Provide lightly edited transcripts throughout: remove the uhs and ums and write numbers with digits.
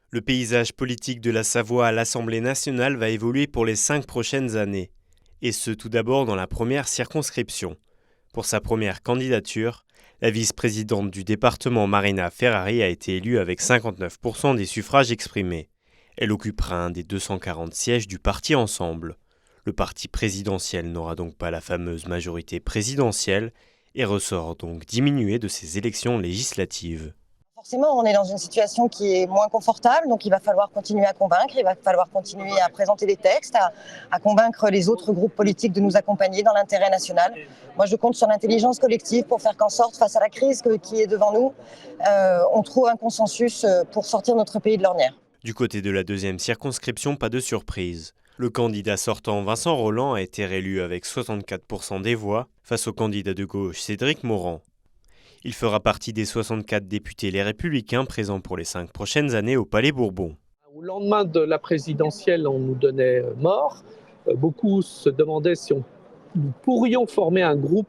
Le paysage politique de la Savoie à l'Assemblée nationale va évoluer pour les 5 prochaines années. Et ce, tout d'abord dans la première circonscription. Pour sa première candidature, la vice-présidente du département Marina Ferrari a été élue avec 59% des suffrages exprimés. Elle occupera un des 240 sièges du parti Ensemble. Le parti présidentiel n'aura donc pas la fameuse majorité présidentielle et ressort donc diminué de ces élections législatives. Forcément, on est dans une situation qui est moins confortable, donc il va falloir continuer à convaincre, il va falloir continuer à présenter des textes, à convaincre les autres groupes politiques de nous accompagner dans l'intérêt national. Moi, je compte sur l'intelligence collective pour faire qu'en sorte, face à la crise qui est devant nous, on trouve un consensus pour sortir notre pays de l'ornière. Du côté de la deuxième circonscription, pas de surprise. Le candidat sortant Vincent Rolland a été réélu avec 64% des voix face au candidat de gauche Cédric Morand. Il fera partie des 64 députés Les Républicains présents pour les 5 prochaines années au Palais Bourbon. Au lendemain de la présidentielle, on nous donnait mort. Beaucoup se demandaient si nous pourrions former un groupe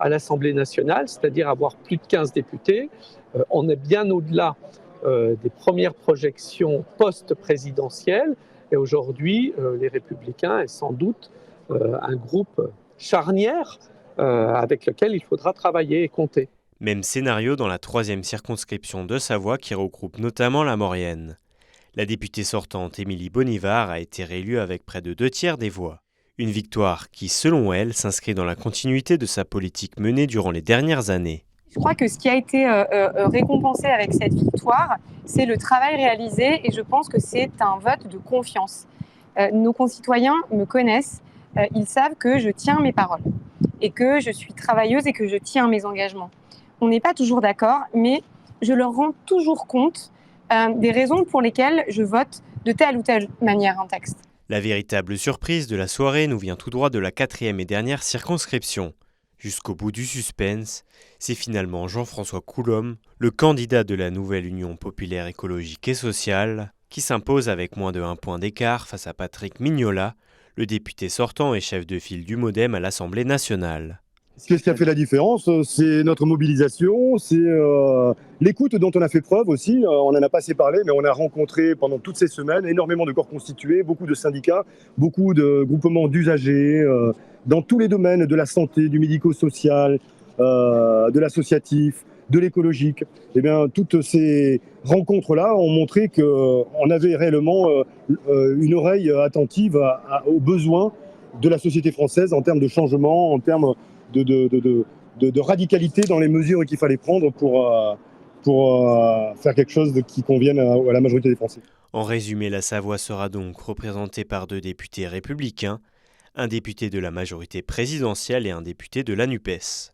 à l'Assemblée nationale, c'est-à-dire avoir plus de 15 députés. On est bien au-delà des premières projections post-présidentielles. Et aujourd'hui, les Républicains est sans doute un groupe charnière avec lequel il faudra travailler et compter. Même scénario dans la troisième circonscription de Savoie qui regroupe notamment la Maurienne. La députée sortante Émilie Bonivard a été réélue avec près de 2/3 des voix. Une victoire qui, selon elle, s'inscrit dans la continuité de sa politique menée durant les dernières années. Je crois que ce qui a été récompensé avec cette victoire, c'est le travail réalisé et je pense que c'est un vote de confiance. Nos concitoyens me connaissent, ils savent que je tiens mes paroles et que je suis travailleuse et que je tiens mes engagements. On n'est pas toujours d'accord, mais je leur rends toujours compte des raisons pour lesquelles je vote de telle ou telle manière un texte. La véritable surprise de la soirée nous vient tout droit de la 4e et dernière circonscription. Jusqu'au bout du suspense, c'est finalement Jean-François Coulombe, le candidat de la nouvelle Union populaire écologique et sociale, qui s'impose avec moins de 1 point d'écart face à Patrick Mignola, le député sortant et chef de file du MoDem à l'Assemblée nationale. Qu'est-ce qui a fait la différence? C'est notre mobilisation, c'est l'écoute dont on a fait preuve aussi. On n'en a pas assez parlé, mais on a rencontré pendant toutes ces semaines énormément de corps constitués, beaucoup de syndicats, beaucoup de groupements d'usagers, dans tous les domaines de la santé, du médico-social, de l'associatif, de l'écologique. Eh bien, toutes ces rencontres-là ont montré qu'on avait réellement une oreille attentive aux besoins de la société française en termes de changement, en termes de radicalité dans les mesures qu'il fallait prendre pour faire quelque chose qui convienne à la majorité des Français. En résumé, la Savoie sera donc représentée par 2 députés républicains, un député de la majorité présidentielle et un député de la NUPES.